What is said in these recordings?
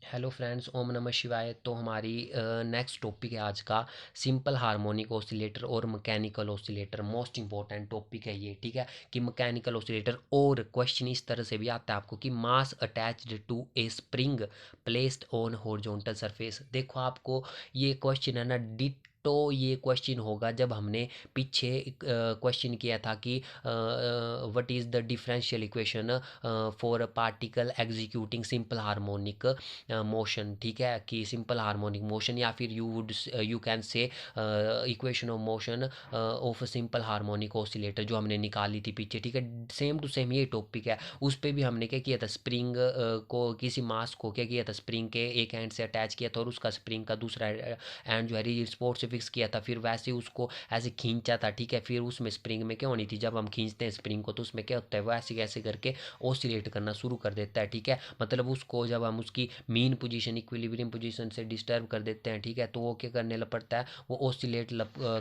Hello friends, ओम नमः शिवाय। तो हमारी नेक्स्ट टॉपिक है आज का सिंपल हार्मोनिक ऑसिलेटर और mechanical oscillator. Most important topic है ये, ठीक है। कि मैकेनिकल ऑसिलेटर और क्वेश्चन इस तरह से भी आता है आपको कि mass attached to a spring placed on horizontal surface. देखो आपको ये क्वेश्चन है ना, तो ये क्वेश्चन होगा जब हमने पीछे क्वेश्चन किया था कि what is the differential equation for a particle executing simple harmonic motion, ठीक है। कि सिंपल हार्मोनिक मोशन या फिर you can say equation of motion of simple harmonic oscillator जो हमने निकाली थी पीछे, ठीक है। सेम टू सेम ये टॉपिक है। उस पर भी हमने क्या किया था, स्प्रिंग को किसी मास को क्या किया था, स्प्रिंग के एक एंड से अटैच किया था और उसका स्प्रिंग का दूसरा एंड जो है रिजिड स्पोर्ट से फिक्स किया था। फिर वैसे उसको ऐसे खींचा था, ठीक है। फिर उसमें स्प्रिंग में क्या होनी थी, जब हम खींचते हैं स्प्रिंग को तो उसमें क्या होता है, वो ऐसे कैसे करके ऑसिलेट करना शुरू कर देता है, ठीक है। मतलब उसको जब हम उसकी मीन पोजीशन इक्विलिब्रियम पोजीशन से डिस्टर्ब कर देते हैं, ठीक है, तो वो क्या करने लग पड़ता है, वो ऑसिलेट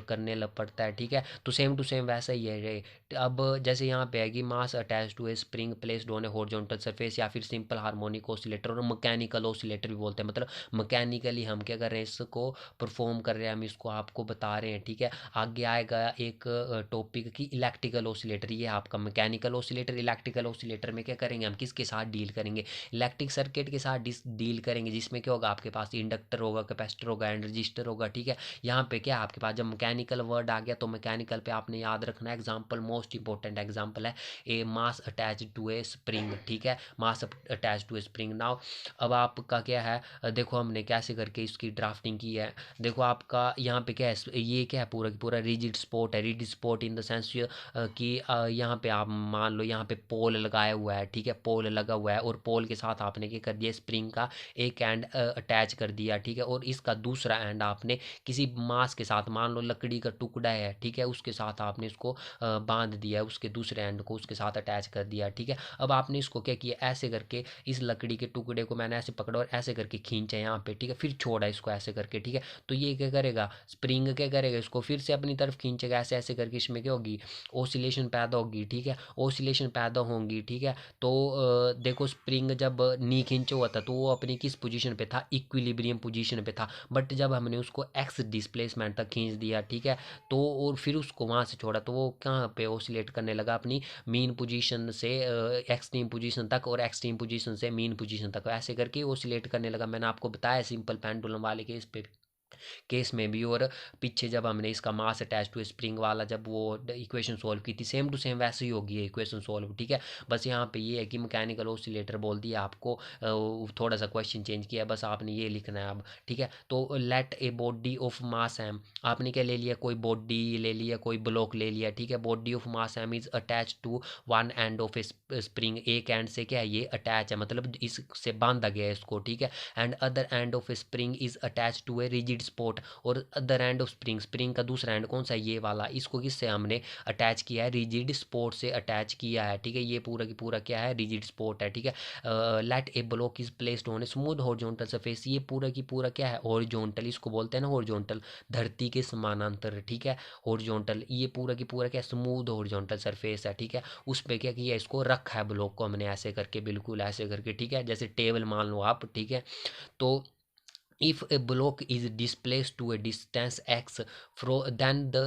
करने लग पड़ता है, ठीक है। तो सेम टू सेम वैसा ही है। अब जैसे यहाँ पे है कि mass attach to a spring placed on a horizontal surface या फिर सिंपल हार्मोनिक ऑसिलेटर और मैकेनिकल ऑसिलेटर भी बोलते हैं। मतलब मैकेनिकली हम क्या कर रहे हैं, इसको परफॉर्म कर रहे हैं, हम इसको आपको बता रहे हैं, ठीक है। आगे आएगा एक टॉपिक की इलेक्ट्रिकल ऑसिलेटर। ये आपका मैकेनिकल ऑसिलेटर। इलेक्ट्रिकल ऑसिलेटर में क्या करेंगे, हम किसके साथ डील करेंगे, इलेक्ट्रिक सर्किट के साथ डील करेंगे, जिसमें क्या होगा, आपके पास इंडक्टर होगा, कैपेसिटर होगा एंड रजिस्टर होगा, ठीक है। यहाँ पे क्या आपके पास जब मैकेनिकल वर्ड आ गया तो मैकेनिकल पे आपने याद रखना है एग्जाम्पल, मोस्ट इंपॉर्टेंट एग्जाम्पल है a mass attach to a spring, ठीक है। Mass attach to a spring. Now अब आपका क्या है, देखो हमने कैसे करके इसकी ड्राफ्टिंग की है। देखो आपका यहाँ पे क्या है, ये क्या है, पूरा पूरा रिजिड स्पॉट है। Rigid spot in the sense कि यहाँ पे आप मान लो यहाँ पे पोल लगाया हुआ है, ठीक है। पोल लगा हुआ है और पोल के साथ आपने क्या कर दिया, स्प्रिंग का एक एंड अटैच कर दिया, ठीक है। और इसका दूसरा एंड आपने किसी मास के साथ, मान लो लकड़ी का टुकड़ा है, ठीक है, उसके साथ आपने इसको बांध दिया, उसके दूसरे एंड को उसके साथ अटैच कर दिया, ठीक है। अब आपने इसको क्या किया, ऐसे करके इस लकड़ी के टुकड़े को मैंने ऐसे पकड़ा और ऐसे करके खींचा यहाँ पे, ठीक है। फिर छोड़ा इसको ऐसे करके, ठीक है। तो ये क्या करेगा, स्प्रिंग क्या करेगा, इसको फिर से अपनी तरफ खींचेगा ऐसे ऐसे करके। इसमें क्या होगी, ओसिलेशन पैदा होगी, ठीक है। ओसिलेशन पैदा होंगी, ठीक है। तो देखो स्प्रिंग जब नी खींचा हुआ था तो वो अपनी किस पोजीशन पे था, इक्विलिब्रियम पोजीशन पे था। बट जब हमने उसको एक्स डिस्प्लेसमेंट तक खींच दिया, ठीक है, तो और फिर उसको वहाँ से छोड़ा तो वो कहाँ पे ओसिलेट करने लगा, अपनी मीन पोजीशन से एक्सट्रीम पोजीशन तक और एक्सट्रीम पोजीशन से मीन पोजीशन तक, ऐसे करके ओसिलेट करने लगा। मैंने आपको बताया सिंपल पेंडुलम वाले केस में भी। और पीछे जब हमने इसका मास अटैच टू स्प्रिंग वाला जब वो इक्वेशन सॉल्व की थी, सेम टू सेम वैसे ही होगी इक्वेशन सॉल्व, ठीक है। बस यहाँ पे ये है कि मैकेनिकल ऑसिलेटर बोल दिया आपको, थोड़ा सा क्वेश्चन चेंज किया, बस आपने ये लिखना है अब, ठीक है। तो let a body of mass M, आपने क्या ले लिया, कोई बॉडी ले लिया, कोई ब्लॉक ले लिया, ठीक है। Body of mass M is attach to one end of a spring, एक एंड से क्या है ये अटैच है, मतलब इससे बांधा गया है इसको, ठीक है। And other end of a spring is attach to a rigid spot, और other end of spring, spring का दूसरा एंड कौन सा है, ये वाला, इसको किससे हमने अटैच किया है, रिजिड स्पॉट से अटैच किया है, ठीक है। ये पूरा की पूरा क्या है, रिजिड स्पॉट है, ठीक है। Let a block is placed on a smooth horizontal surface, ये पूरा की पूरा क्या है, हॉरिजॉन्टल, इसको बोलते हैं ना हॉरिजॉन्टल, धरती के समानांतर, ठीक है। हॉरिजॉन्टल, ये पूरा की पूरा क्या, स्मूथ हॉरिजॉन्टल सरफेस है, ठीक है। उस पर क्या किया, इसको रखा है ब्लॉक को हमने ऐसे करके, बिल्कुल ऐसे करके, ठीक है, जैसे टेबल मान लो आप, ठीक है। तो if a block is displaced to a distance x then the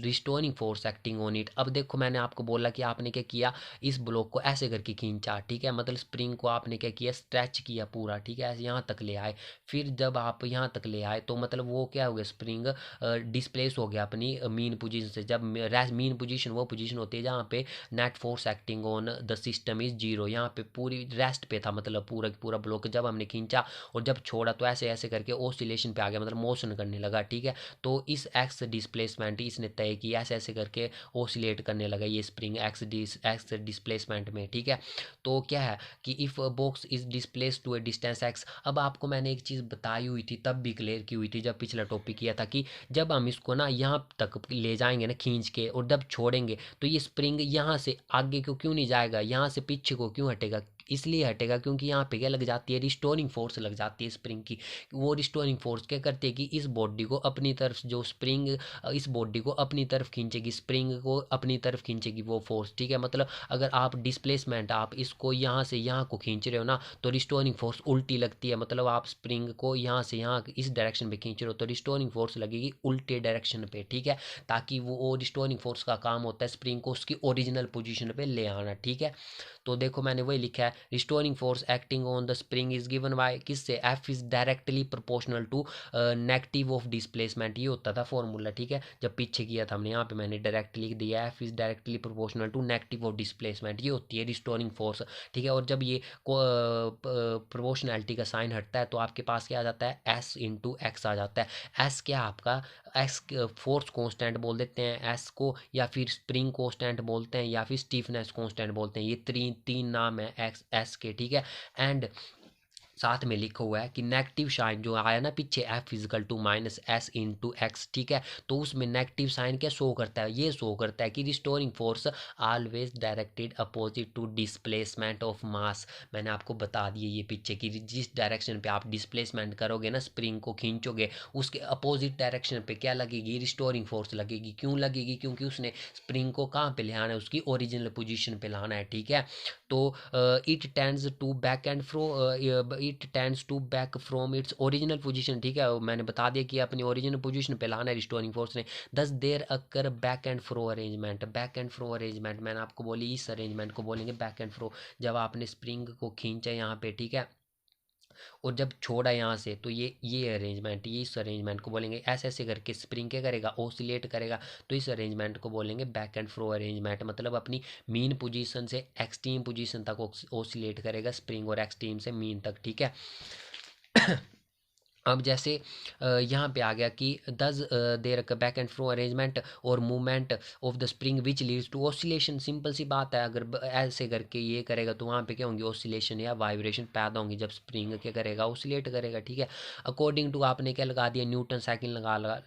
restoring force acting on it। अब देखो मैंने आपको बोला कि आपने क्या किया, इस ब्लॉक को ऐसे करके खींचा, ठीक है। मतलब स्प्रिंग को आपने क्या किया, स्ट्रेच किया पूरा, ठीक है, ऐसे यहाँ तक ले आए। फिर जब आप यहाँ तक ले आए तो मतलब वो क्या हो गया, स्प्रिंग डिस्प्लेस हो गया अपनी मीन पोजीशन से। जब मीन पोजीशन वो पोजीशन होती है जहाँ पे net force acting on the system is zero, यहाँ पे पूरी रेस्ट पे था, मतलब पूरा पूरा ब्लॉक जब हमने खींचा और जब छोड़ा तो ऐसे ऐसे करके ओसिलेशन पे आ गया, मतलब मोशन करने लगा, ठीक है। तो इस एक्स डिस्प्लेसमेंट इसने तय किया, ऐसे ऐसे करके ओसिलेट करने लगा ये स्प्रिंग एक्स डिस्प्लेसमेंट में, ठीक है। तो क्या है कि if box is displace to a distance X, अब आपको मैंने एक चीज़ बताई हुई थी, तब भी क्लियर की हुई थी जब पिछला टॉपिक किया था, कि जब हम इसको ना यहाँ तक ले जाएंगे ना खींच के और जब छोड़ेंगे तो ये स्प्रिंग यहाँ से आगे को क्यों नहीं जाएगा, यहाँ से पीछे को क्यों हटेगा, इसलिए हटेगा क्योंकि यहाँ पे क्या लग जाती है, रिस्टोरिंग फोर्स लग जाती है स्प्रिंग की। वो रिस्टोरिंग फोर्स क्या करती है कि इस बॉडी को अपनी तरफ, जो स्प्रिंग इस बॉडी को अपनी तरफ खींचेगी, स्प्रिंग को अपनी तरफ खींचेगी वो फोर्स, ठीक है। मतलब अगर आप डिस्प्लेसमेंट, आप इसको यहाँ से यहाँ को खींच रहे हो ना, तो रिस्टोरिंग फोर्स उल्टी लगती है। मतलब आप स्प्रिंग को यहाँ से यहाँ इस डायरेक्शन पे खींच रहे हो तो रिस्टोरिंग फोर्स लगेगी उल्टे डायरेक्शन पे, ठीक है। ताकि वो रिस्टोरिंग फोर्स का काम होता है स्प्रिंग को उसकी ओरिजिनल पोजीशन पे ले आना, ठीक है। तो देखो मैंने वही लिखा है, restoring force acting on the spring is given by, किससे, F is directly proportional to negative of displacement, ये होता था फॉर्मूला, ठीक है। जब पीछे किया था हमने, यहाँ पे मैंने डायरेक्ट लिख दिया, F is directly proportional to negative of displacement, ये होती है रिस्टोरिंग फोर्स, ठीक है। और जब ये प्रोपोर्शनैलिटी का साइन हटता है तो आपके पास क्या आ जाता है, एस इंटू एक्स आ जाता है। एस क्या आपका, एस फोर्स कांस्टेंट बोल देते हैं एस को, या फिर स्प्रिंग कांस्टेंट बोलते हैं, या फिर स्टीफनेस कांस्टेंट बोलते हैं। ये तीन नाम है एक्स एस के, ठीक है। एंड साथ में लिखा हुआ है कि नेगेटिव साइन जो आया ना पीछे, F physical to minus S into X, ठीक है। तो उसमें नेगेटिव साइन क्या शो करता है, ये शो करता है कि restoring force always directed opposite to displacement of mass. मैंने आपको बता दिया ये पीछे कि जिस डायरेक्शन पे आप डिस्प्लेसमेंट करोगे ना, स्प्रिंग को खींचोगे, उसके अपोजिट डायरेक्शन पे क्या लगेगी, रिस्टोरिंग फोर्स लगेगी। क्यों लगेगी, क्योंकि उसने स्प्रिंग को कहाँ पे ले आना है, उसकी ओरिजिनल पोजिशन पे लाना है, ठीक है। तो it tends to back and fro, it tends to back from its original position, ठीक है। मैंने बता दिया कि अपनी ओरिजिनल पोजीशन पे लाना है रिस्टोरिंग फोर्स ने। Thus there occur back and fro arrangement, back and fro arrangement मैंने आपको बोली, इस अरेंजमेंट को बोलेंगे बैक एंड फ्रो। जब आपने स्प्रिंग को खींचा यहाँ पे, ठीक है, और जब छोड़ा यहाँ से, तो ये अरेंजमेंट, ये इस अरेंजमेंट को बोलेंगे, ऐसे ऐसे करके स्प्रिंग क्या करेगा, ओसिलेट करेगा। तो इस अरेंजमेंट को बोलेंगे बैक एंड फ्रो अरेंजमेंट। मतलब अपनी मीन पोजीशन से एक्सट्रीम पोजीशन तक ओसिलेट करेगा स्प्रिंग, और एक्सट्रीम से मीन तक, ठीक है। अब जैसे यहाँ पे आ गया कि thus there back and fro arrangement और movement of the spring which leads to oscillation. Simple सी बात है, अगर ऐसे करके ये करेगा तो वहाँ पे क्या होंगी, ऑसिलेशन या वाइब्रेशन पैदा होंगी जब स्प्रिंग क्या करेगा, ऑसिलेट करेगा, ठीक है। अकॉर्डिंग टू आपने क्या लगा दिया, न्यूटन साइकिल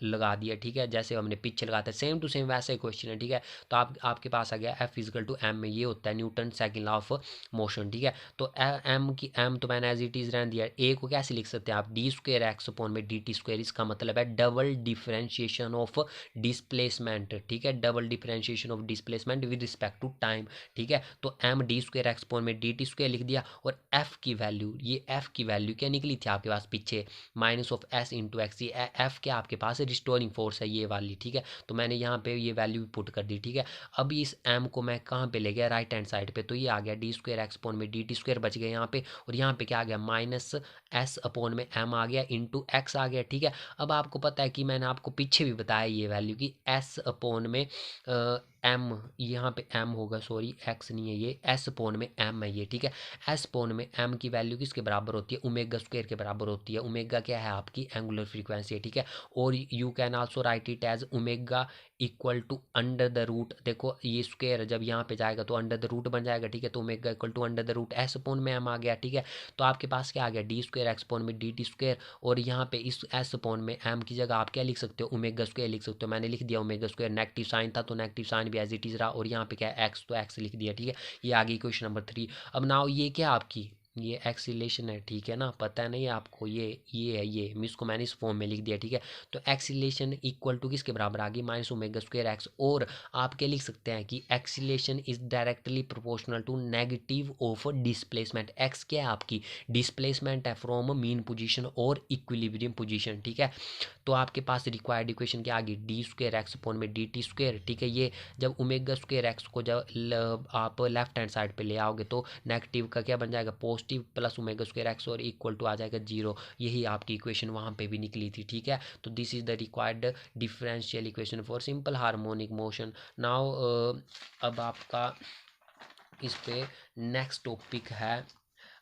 लगा दिया, ठीक है। जैसे हमने पीछे लगाते हैं सेम टू सेम वैसा ही क्वेश्चन है, ठीक है। तो आपके पास आ गया एफ फिजिकल टू एम में, ये होता है न्यूटन साइकिल ऑफ मोशन, ठीक है। तो एम तो मैंने एज इट इज रहने दिया। ए को कैसे लिख सकते हैं आप, डी स्क्वेयर एक्स अपॉन में डी टी स्क्वेयर, इसका मतलब है डबल डिफरेंशिएशन ऑफ डिस्प्लेसमेंट, ठीक है। Double differentiation of displacement with respect to time, ठीक है। तो M D square X upon में डी टी स्क्वेयर लिख दिया। और एफ की वैल्यू, ये एफ की वैल्यू क्या निकली थी आपके पास पीछे, minus of S into x. ये एफ क्या आपके पास है, रिस्टोरिंग फोर्स है ये वाली, ठीक है। तो मैंने यहाँ पे ये वैल्यू पुट कर दी, ठीक है। अब इस एम को मैं कहाँ पे ले गया, राइट हैंड साइड पे, तो ये आ गया डी स्क्वेयर एक्स अपॉन में डी टी स्क्वेयर बच गया यहाँ पे। और यहाँ पे क्या आ गया, माइनस एस अपॉन में एम आ गया इंटू एक्स आ गया, ठीक है। अब आपको पता है कि मैंने आपको पीछे भी बताया ये वैल्यू कि एस अपॉन में एम, यहाँ पे एम होगा, सॉरी एक्स नहीं है ये, एस अपॉन में एम है ये, ठीक है। एस अपॉन में एम की वैल्यू किसके बराबर होती है, ओमेगा स्क्वायर के बराबर होती है। ओमेगा क्या है आपकी एंगुलर फ्रीक्वेंसी है, ठीक है। और you can also write it as omega equal to under the root, देखो ये स्क्वायर जब यहाँ पे जाएगा तो अंडर द रूट बन जाएगा, ठीक है। तो omega equal to under the root S upon में एम आ गया, ठीक है। तो आपके पास क्या आ गया, डी स्क्वायर एक्स अपॉन में डी टी स्क्वायर। और यहाँ पे इस एस अपॉन में एम की जगह आप क्या लिख सकते हो, ओमेगा स्क्वायर लिख सकते हो। मैंने लिख दिया ओमेगा स्क्वायर, नेगेटिव साइन था तो नेगेटिव साइन भी एज इट इज रहा। और यहाँ पे क्या है एक्स, तो एक्स लिख दिया, ठीक है। ये आ गई क्वेश्चन नंबर 3। अब नाउ ये क्या आपकी, ये एक्सीलेशन है, ठीक है ना, पता है नहीं आपको, ये है, ये इसको मैंने इस फॉर्म में लिख दिया, ठीक है। तो एक्सीलेशन इक्वल टू किसके बराबर आ गई, माइनस ओमेगा स्क्वायर एक्स। और आप क्या लिख सकते हैं कि acceleration is directly proportional to negative of displacement. X क्या है आपकी, डिस्प्लेसमेंट है फ्रॉम मीन पोजीशन और इक्विलिब्रियम पोजीशन, ठीक है। तो आपके पास रिक्वायर्ड इक्वेशन क्या आ गई, डी स्क्वायर एक्स अपॉन में डी टी स्क्वायर, ठीक है। ये जब ओमेगा स्क्वायर एक्स को जब आप लेफ्ट हैंड साइड पे ले आओगे तो नेगेटिव का क्या बन जाएगा, positive plus omega square x और इक्वल टू आ जाएगा 0। यही आपकी इक्वेशन वहाँ पे भी निकली थी, ठीक है। तो this is the required differential equation for simple harmonic motion. Now अब आपका इस पे नेक्स्ट टॉपिक है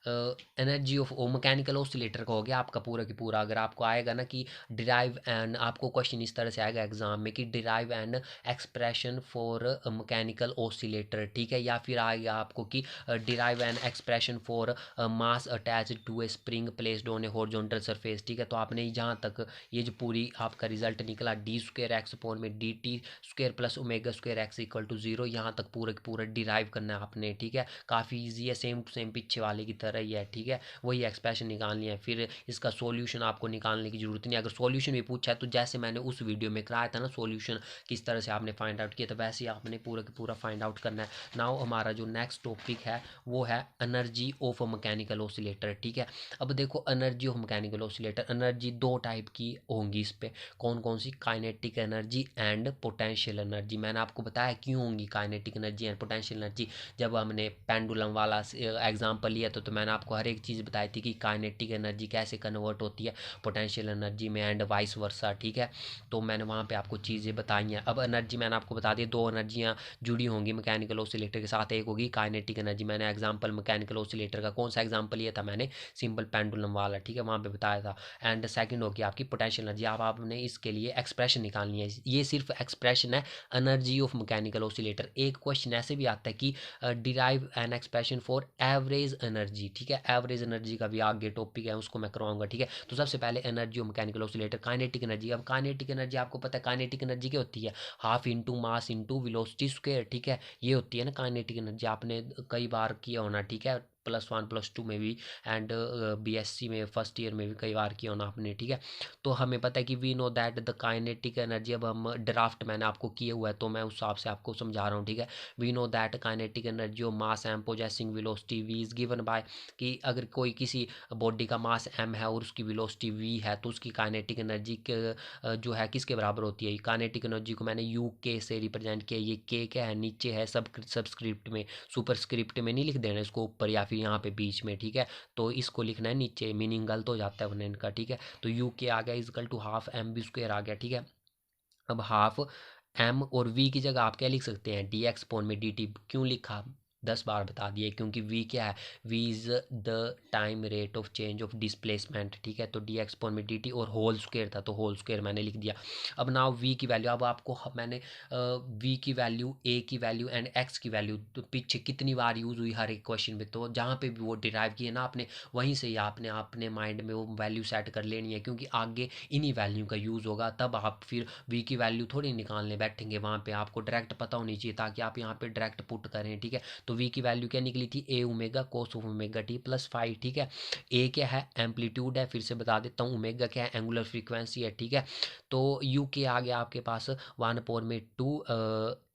energy of oh mechanical oscillator का हो गया आपका पूरा की पूरा। अगर आपको आएगा ना कि डिराइव एंड, आपको क्वेश्चन इस तरह से आएगा एग्जाम में कि derive and expression for mechanical oscillator, ठीक है, या फिर आएगा आपको कि derive and expression for mass attached to a spring placed on a horizontal surface, ठीक है। तो आपने जहाँ तक ये जो पूरी आपका रिजल्ट निकला डी स्क्वायर एक्स अपॉन में D T square plus omega square X equal to 0, यहाँ तक पूरा पूरा डिराइव करना है आपने, ठीक है। काफ़ी ईजी है, सेम टू सेम पीछे वाले की तरह ही है, ठीक है। वही एक्सप्रेशन निकालनी है, फिर इसका सॉल्यूशन आपको निकालने की जरूरत नहीं है। अगर सॉल्यूशन भी पूछा है तो जैसे मैंने उस वीडियो में कराया था ना सॉल्यूशन किस तरह से आपने फाइंड आउट किया, तो वैसे ही आपने पूरा का पूरा फाइंड आउट करना है। नाउ हमारा जो नेक्स्ट टॉपिक है वो है energy of a mechanical oscillator, ठीक है। अब देखो energy of mechanical oscillator, energy दो टाइप की होंगी इस पे, कौन कौन सी, kinetic energy and potential energy. मैंने आपको बताया क्यों होंगी kinetic energy and potential energy. जब हमने पेंडुलम वाला एग्जाम्पल लिया तो मैंने आपको हर एक चीज़ बताई थी कि काइनेटिक एनर्जी कैसे कन्वर्ट होती है पोटेंशियल एनर्जी में एंड वाइस वर्सा, ठीक है। तो मैंने वहाँ पे आपको चीज़ें बताई हैं। अब एनर्जी मैंने आपको बता दी, दो एनर्जियाँ जुड़ी होंगी मैकेनिकल ऑसिलेटर के साथ, एक होगी काइनेटिक एनर्जी। मैंने एग्जाम्पल मैकेनिकल ऑसिलेटर का कौन सा एग्जाम्पल लिया था, मैंने सिंपल पेंडुलम वाला, ठीक है, वहाँ पे बताया था। एंड सेकंड होगी आपकी पोटेंशियल एनर्जी। अब आपने इसके लिए एक्सप्रेशन निकालनी है, ये सिर्फ एक्सप्रेशन है एनर्जी ऑफ मैकेनिकल ऑसिलेटर। एक क्वेश्चन ऐसे भी आता है कि derive an expression for average energy, ठीक है। एवरेज एनर्जी का भी आगे टॉपिक है, उसको मैं करवाऊंगा, ठीक है। तो सबसे पहले energy of mechanical oscillator, kinetic energy. अब काइनेटिक एनर्जी आपको पता है काइनेटिक एनर्जी क्या होती है, half into mass into velocity square, ठीक है। ये होती है ना काइनेटिक एनर्जी, आपने कई बार किया होना, ठीक है, +1 +2 में भी एंड बीएससी में फर्स्ट ईयर में भी कई बार किया होना आपने, ठीक है। तो हमें पता है कि we know that the kinetic energy, अब हम ड्राफ्ट मैंने आपको किया हुआ है तो मैं उस हिसाब से आपको समझा रहा हूँ, ठीक है। We know that kinetic energy of mass M possessing velocity V is given by, कि अगर कोई किसी बॉडी का मास एम है और उसकी वेलोसिटी वी है तो उसकी काइनेटिक एनर्जी जो है किसके बराबर होती है। काइनेटिक एनर्जी को मैंने यू के से रिप्रेजेंट किया, ये के क्या है, नीचे है सबस्क्रिप्ट में, सुपरस्क्रिप्ट में नहीं लिख देना इसको ऊपर या फिर यहाँ पे बीच में, ठीक है। तो इसको लिखना है नीचे, मीनिंग गलत हो जाता है वरना इनका, ठीक है। तो यू के आ गया is equal to half m b square आ गया, ठीक है। अब हाफ एम और वी की जगह आप क्या लिख सकते हैं, डी एक्स पोन में डी टी। क्यों लिखा 10 बार बता दिए, क्योंकि v क्या है, v is the time rate of change of displacement, ठीक है। तो डी एक्स पोन में डी टी और होल स्क्वायर था तो होल स्क्वायर मैंने लिख दिया। अब नाउ v की वैल्यू, अब आपको मैंने v की वैल्यू, a की वैल्यू एंड x की वैल्यू तो पीछे कितनी बार यूज़ हुई हर एक क्वेश्चन में, तो जहाँ पे भी वो डिराइव किए ना आपने, वहीं से ही आपने अपने माइंड में वो वैल्यू सेट कर लेनी है, क्योंकि आगे इन्हीं वैल्यू का यूज़ होगा। तब आप फिर v की वैल्यू थोड़ी निकालने बैठेंगे, वहाँ पे आपको डायरेक्ट पता होनी चाहिए ताकि आप यहाँ पे डायरेक्ट पुट करें, ठीक है। तो v की वैल्यू क्या निकली थी, A omega cos of omega T plus 5, ठीक है। ए क्या है, एम्पलीट्यूड है, फिर से बता देता हूँ, ओमेगा क्या है, एंगुलर फ्रीक्वेंसी है, ठीक है। तो यू के आ गया आपके पास 1/2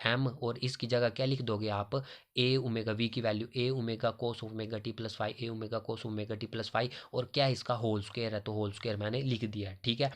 एम, और इसकी जगह क्या लिख दोगे आप, ए ओमेगा, वी की value A omega cos of omega T plus 5, A omega cos omega T plus 5, और क्या इसका होल स्क्वायर है तो होल स्क्वायर मैंने लिख दिया, ठीक है।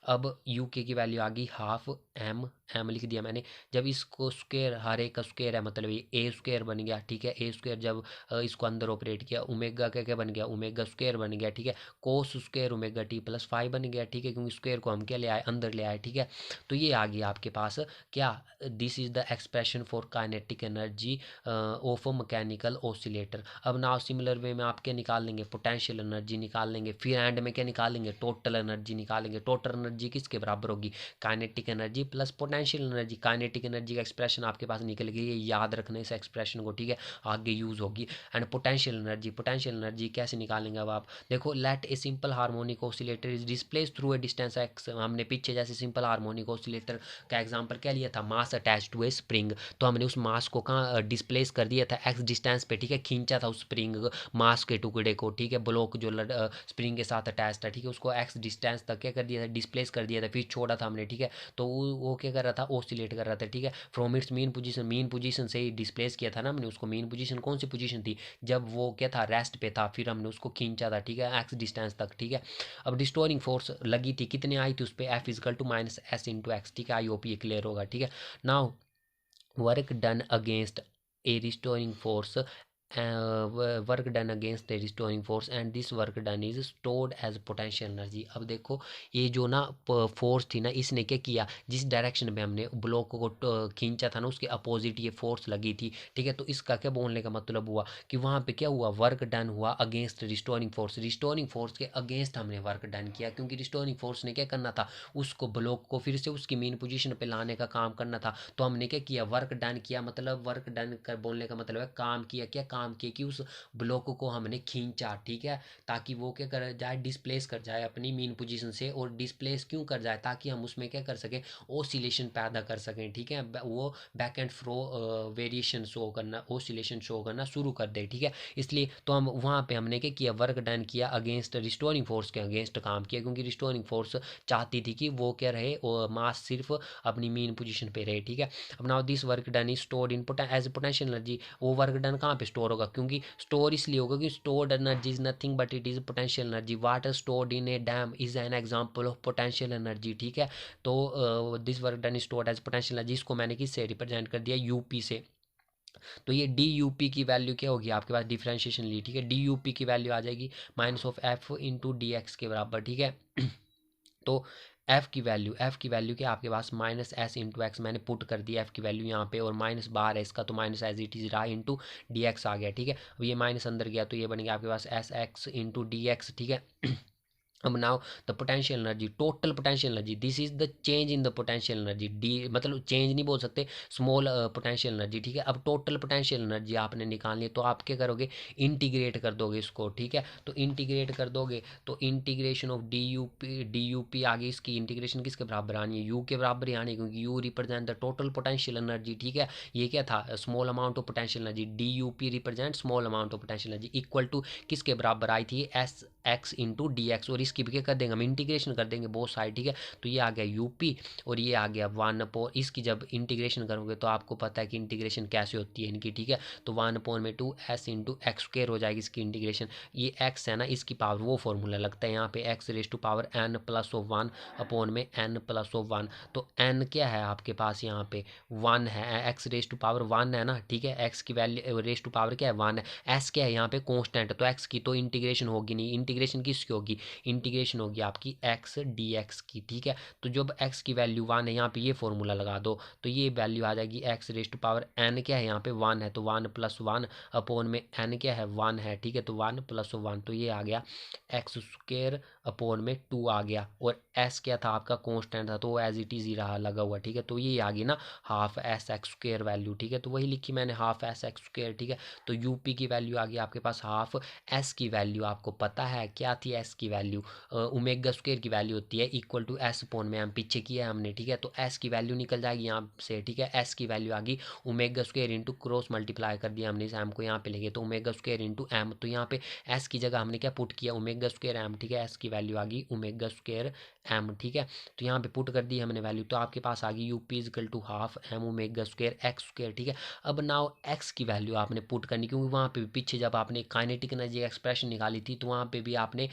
अब यू के की वैल्यू आ गई हाफ एम, एम लिख दिया मैंने। जब इसको स्क्वायर, हर एक का स्क्वायर है मतलब ये ए स्क्वायर बन गया, ठीक है। ए स्क्वायर जब इसको अंदर ऑपरेट किया, ओमेगा का क्या बन गया, ओमेगा स्क्वायर बन गया, ठीक है। कोस स्क्वायर ओमेगा टी प्लस 5 बन गया, ठीक है, क्योंकि स्क्वायर को हम क्या ले आए, अंदर ले आए, ठीक है। तो ये आ गया आपके पास क्या, this is the expression for kinetic energy of a mechanical oscillator. अब नाउ सिमिलर वे में आप क्या निकाल लेंगे, पोटेंशियल एनर्जी निकाल लेंगे, फिर एंड में क्या निकालेंगे, टोटल एनर्जी निकालेंगे। टोटल एनर्जी किसके बराबर होगी, kinetic energy plus potential energy. Kinetic energy का एक्सप्रेशन आपके पास निकल गई, ये याद रखने इस एक्सप्रेशन को, ठीक है, आगे यूज होगी। And potential energy, potential energy कैसे निकालेंगे, अब आप देखो, let a simple harmonic oscillator is displaced through a distance X. हमने पीछे जैसे सिंपल हार्मोनिक ऑसिलेटर का एग्जांपल क्या लिया था, mass attach to a spring, तो हमने उस मास को कहाँ डिस्प्लेस कर दिया था, एक्स डिस्टेंस पे, ठीक है। खींचा था उस स्प्रिंग मास के टुकड़े को, ठीक है, ब्लॉक जो स्प्रिंग के साथ अटैच था, ठीक है, उसको एक्स डिस्टेंस तक क्या कर दिया था, डिस्प्लेस कर दिया था, फिर छोड़ा था हमने, ठीक है। तो वो क्या कर रहा था, ऑसिलेट कर रहा था, ठीक है। फ्रॉम इट्स मीन पोजीशन से ही डिस्प्लेस किया था ना हमने उसको। मीन पोजीशन कौन सी पोजीशन थी, जब वो क्या था, रेस्ट पे था, फिर हमने उसको खींचा था, ठीक है, एक्स डिस्टेंस तक, ठीक है। अब डिस्टोरिंग फोर्स लगी थी, कितने आई थी उस पर, F is equal to minus S into X, ठीक है। आई होप ये क्लियर होगा, ठीक है। Now work done against a restoring force work done against the restoring force and this work done is stored as potential energy. अब देखो ये जो ना फोर्स थी ना, इसने क्या किया, जिस डायरेक्शन में हमने ब्लॉक को खींचा था ना, उसके अपोजिट ये फोर्स लगी थी, ठीक है। तो इसका क्या बोलने का मतलब हुआ कि वहाँ पे क्या हुआ, वर्क डन हुआ against restoring force. Restoring force के अगेंस्ट हमने वर्क डन किया, क्योंकि रिस्टोरिंग फोर्स ने क्या करना था, उसको ब्लॉक को फिर से उसकी मेन पोजीशन पे लाने का काम करना था। तो हमने क्या किया, वर्क डन किया, मतलब वर्क डन कर बोलने का मतलब है काम किया। क्या काम किया कि उस ब्लॉक को हमने खींचा, ठीक है, ताकि वो क्या कर जाए, डिस्प्लेस कर जाए अपनी मेन पोजीशन से। और डिस्प्लेस क्यों कर जाए, ताकि हम उसमें क्या कर सकें, ओसिलेशन पैदा कर सकें, ठीक है। वो back and fro variation show करना, ओसिलेशन शो करना शुरू कर दे, ठीक है। इसलिए तो हम वहाँ पे हमने क्या किया, वर्क डन किया अगेंस्ट रिस्टोरिंग फोर्स के अगेंस्ट काम किया, क्योंकि रिस्टोरिंग फोर्स चाहती थी कि वो क्या रहे, मास सिर्फ अपनी मेन पोजीशन पे रहे, ठीक है। अब now this work done is stored in as potential energy. वो वर्क डन कहाँ पे स्टोर होगा, क्योंकि स्टोर इसलिए होगा कि stored energy is nothing but it is potential energy. Water stored in a dam is an example of potential energy, ठीक है। तो this work done is stored as potential energy, इसको मैंने किससे रिप्रेजेंट कर दिया, यूपी से। तो ये डी यू पी की वैल्यू क्या होगी, आपके पास डिफरेंशिएशन ली, ठीक है। डी यू पी की वैल्यू आ जाएगी minus of F into D x के बराबर, ठीक है। तो एफ की वैल्यू क्या आपके पास, माइनस एस इंटू एक्स मैंने पुट कर दिया एफ की वैल्यू यहाँ पे, और माइनस बाहर है इसका, तो माइनस एज इट इज रहा इंटू डी एक्स आ गया, ठीक है। अब ये माइनस अंदर गया तो ये बन गया आपके पास S x into D x, ठीक है। अब now the potential energy, total potential energy, this is the change in the potential energy. D मतलब चेंज नहीं बोल सकते, स्मॉल पोटेंशियल एनर्जी, ठीक है। अब टोटल पोटेंशियल एनर्जी आपने निकालनी है, तो आप क्या करोगे, इंटीग्रेट कर दोगे इसको, ठीक है। तो इंटीग्रेट कर दोगे तो integration of D U P आगे, इसकी इंटीग्रेशन किसके बराबर आनी है, यू के बराबर ही आनी है, क्योंकि you represent the total potential energy, ठीक है। ये क्या था, small amount of potential energy, D U P represent small amount of potential energy, equal to किसके बराबर आई थी, S x into D X. और इसकी भी क्या कर देंगे हम, इंटीग्रेशन कर देंगे बोथ साइड, ठीक है। तो ये आ गया यूपी और ये आ गया 1/, इसकी जब इंटीग्रेशन करोगे तो आपको पता है कि इंटीग्रेशन कैसे होती है इनकी, ठीक है। तो 1/2 एस इंटू एक्स स्क्वायर हो जाएगी इसकी इंटीग्रेशन। ये एक्स है ना, इसकी पावर वो फॉर्मूला लगता है यहाँ पे, X raise to power N plus of 1 upon में एन प्लस ऑफ 1। तो एन क्या है आपके पास यहाँ पे 1 है, एक्स रेज टू पावर 1 है ना, ठीक है। एक्स की वैल्यू रेज टू पावर क्या है 1 है, एस क्या है यहाँ पे कॉन्स्टेंट, तो एक्स की तो इंटीग्रेशन होगी नहीं, इंटीग्रेशन किसकी होगी, इंटीग्रेशन होगी आपकी एक्स डी एक्स की, ठीक है। तो जब एक्स की वैल्यू 1 है यहाँ पे ये फॉर्मूला लगा दो, तो ये वैल्यू आ जाएगी X raise to power N क्या है यहाँ पे 1 है, तो 1 प्लस 1 अपॉन में एन क्या है 1 है, ठीक है। तो 1 प्लस 1, तो ये आ गया एक्स स्क्वायर अपॉन में 2 आ गया, और एस क्या था आपका कॉन्स्टेंट था, तो एज इट इज ही रहा लगा हुआ, ठीक है। तो ये आ गई ना half S x square value, ठीक है। तो वही लिखी मैंने हाफ एस एक्स स्क्वायर, ठीक है। तो यूपी की वैल्यू आ गई आपके पास हाफ, एस की वैल्यू आपको पता है क्या थी, एस की वैल्यू ओमेगा स्क्वायर की वैल्यू होती है इक्वल टू एस अपॉन में, हम पीछे किया है हमने, ठीक है। तो एस की वैल्यू निकल जाएगी यहाँ से, ठीक है। एस की वैल्यू आ गई omega square into cross multiply कर दिया हमने इस एम को यहाँ पे लेके, तो ओमेगा स्क्वायर इंटू एम, तो यहाँ पे एस की जगह हमने क्या पुट किया, ओमेगा स्क्वायर एम, ठीक है। एस की वैल्यू आ गई ओमेगा स्क्वायर एम, ठीक है। तो यहाँ पे पुट कर दी हमने वैल्यू, तो आपके पास आ गई U P is equal to half M omega square X square, ठीक है। अब नाउ एक्स की वैल्यू आपने पुट करनी, क्योंकि वहाँ पे पीछे जब आपने काइनेटिक एनर्जी एक्सप्रेशन निकाली थी, तो वहाँ पे भी आपने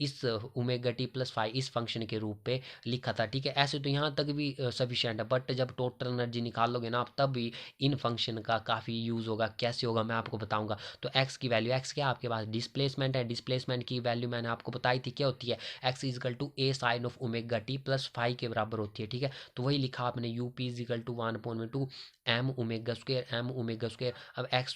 इस ओमेगा टी प्लस 5 इस फंक्शन के रूप पे लिखा था, ठीक है। ऐसे तो यहाँ तक भी सफिशिएंट है, बट जब टोटल एनर्जी निकालोगे ना आप, तब भी इन फंक्शन का काफ़ी यूज़ होगा। कैसे होगा मैं आपको बताऊंगा। तो एक्स की वैल्यू, एक्स क्या आपके पास डिस्प्लेसमेंट है, डिस्प्लेसमेंट की वैल्यू मैंने आपको बताई थी क्या होती है, X is equal to A sine of omega T plus 5 के बराबर होती है, ठीक है। तो वही लिखा आपने U P is equal to 1/2 M omega square M omega square. अब एक्स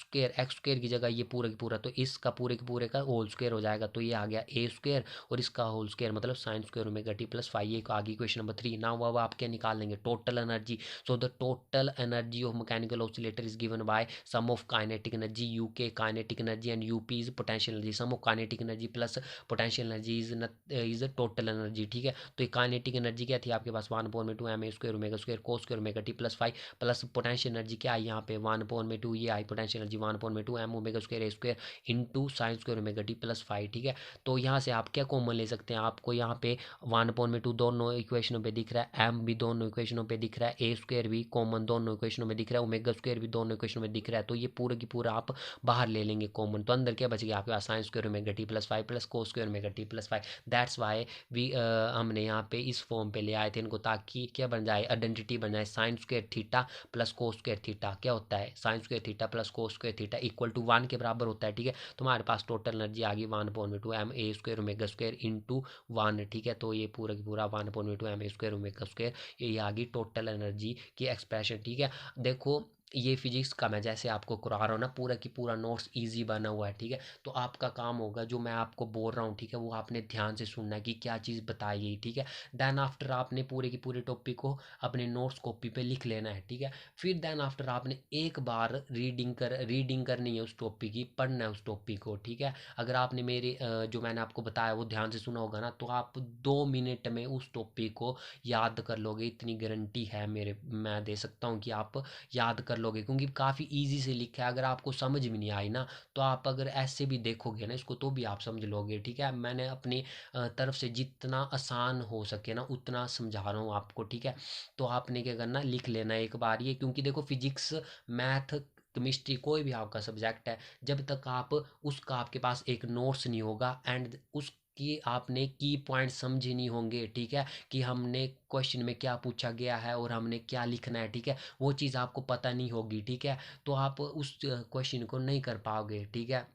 स्क्वायर की जगह ये पूरा की पूरा, तो इसका पूरे के पूरे का होल स्क्वायर हो जाएगा, तो ये आ गया ए स्क्वायर और इसका होल स्क्वायर मतलब sign square omega T plus 5। ये आ गई क्वेश्चन नंबर 3। नाउ अब आप क्या निकाल लेंगे, total energy. So the total energy of mechanical oscillator is given by sum of kinetic energy U K kinetic energy and U P is potential energy. Sum of kinetic energy plus potential energy is total energy, ठीक है। तो ये kinetic energy क्या थी आपके पास 1/2 M A square omega square cos square omega T plus 5 plus potential energy क्या आई यहाँ पे 1/2, ये आई potential energy 1/2 M omega square a square into sine square omega T plus 5, ठीक है। तो यहाँ से आप क्या कॉमन ले सकते हैं, आपको यहाँ पे 1/2 दोनों इक्वेशनों पे दिख रहा है, एम भी दोनों इक्वेशनों पे दिख रहा है, ए स्क्वायर भी कॉमन दोनों इक्वेशनों में दिख रहा है, ओमेगा स्क्वायर भी दोनों इक्वेशनों में दिख रहा है। तो ये पूरा की पूरा आप बाहर ले लेंगे कॉमन, तो अंदर क्या बच गया आपके पास sine square omega T plus 5 plus cos square omega T plus 5। That's why we हमने यहाँ पे इस फॉर्म पे ले आए थे इनको, ताकि क्या बन जाए, आइडेंटिटी बन जाए। Sine square theta plus cos square theta क्या होता है, sine square theta plus cos square theta equal to 1 के बराबर होता है। ठीक है, तुम्हारे पास टोटल एनर्जी आ गई 1/2 M A square omega square into 1। ठीक है, तो ये पूरा की पूरा 1/2 M A square omega square, ये आ गई टोटल एनर्जी की एक्सप्रेशन। ठीक है, देखो ये फिजिक्स का मैं जैसे आपको करा रहा हूँ ना, पूरा की पूरा नोट्स इजी बना हुआ है। ठीक है, तो आपका काम होगा जो मैं आपको बोल रहा हूँ, ठीक है, वो आपने ध्यान से सुनना है कि क्या चीज़ बताई गई। ठीक है, देन आफ्टर आपने पूरे की पूरे टॉपिक को अपने नोट्स कॉपी पे लिख लेना है। ठीक है, फिर देन आफ्टर आपने एक बार रीडिंग करनी है उस टॉपिक की, पढ़ना है उस टॉपिक को। ठीक है, अगर आपने मेरे जो मैंने आपको बताया वो ध्यान से सुना होगा ना, तो आप 2 मिनट में उस टॉपिक को याद कर लोगे, इतनी गारंटी है मेरे, मैं दे सकता हूँ कि आप याद कर लोगे, क्योंकि काफ़ी इजी से लिखा है। अगर आपको समझ में नहीं आई ना, तो आप अगर ऐसे भी देखोगे ना इसको, तो भी आप समझ लोगे। ठीक है, मैंने अपनी तरफ से जितना आसान हो सके ना उतना समझा रहा हूँ आपको। ठीक है, तो आपने क्या करना, लिख लेना एक बार ये, क्योंकि देखो फिजिक्स, मैथ, केमिस्ट्री, कोई भी आपका सब्जेक्ट है, जब तक आप उसका आपके पास एक नोट्स नहीं होगा एंड उस कि आपने की पॉइंट समझे नहीं होंगे। ठीक है, कि हमने क्वेश्चन में क्या पूछा गया है और हमने क्या लिखना है। ठीक है, वो चीज़ आपको पता नहीं होगी। ठीक है, तो आप उस क्वेश्चन को नहीं कर पाओगे। ठीक है,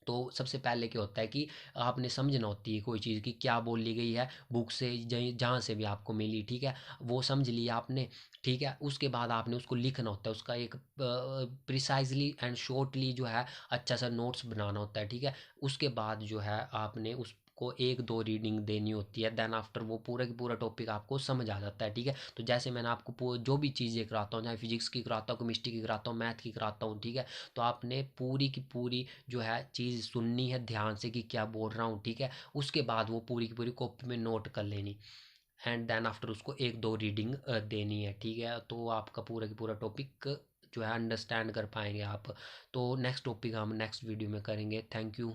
तो सबसे पहले क्या होता है कि आपने समझना होती है कोई चीज़ की क्या बोली गई है बुक से, जहाँ से भी आपको मिली। ठीक है, वो समझ लिया आपने। ठीक है, उसके बाद आपने उसको लिखना होता है, उसका एक प्रिसाइजली एंड शॉर्टली जो है अच्छा सा नोट्स बनाना होता है। ठीक है, उसके बाद जो है आपने उस को 1-2 रीडिंग देनी होती है, देन आफ्टर वो पूरा की पूरा टॉपिक आपको समझ आ जाता है। ठीक है, तो जैसे मैंने आपको जो भी चीज़ें कराता हूँ, चाहे फिजिक्स की कराता हूँ, केमिस्ट्री की कराता हूँ, मैथ की कराता हूँ। ठीक है, तो आपने पूरी की पूरी जो है चीज़ सुननी है ध्यान से कि क्या बोल रहा हूँ। ठीक है, उसके बाद वो पूरी की पूरी कॉपी में नोट कर लेनी एंड देन आफ्टर उसको 1-2 रीडिंग देनी है। ठीक है, तो आपका पूरा की पूरा टॉपिक जो है अंडरस्टैंड कर पाएंगे आप। तो नेक्स्ट टॉपिक हम नेक्स्ट वीडियो में करेंगे। Thank you.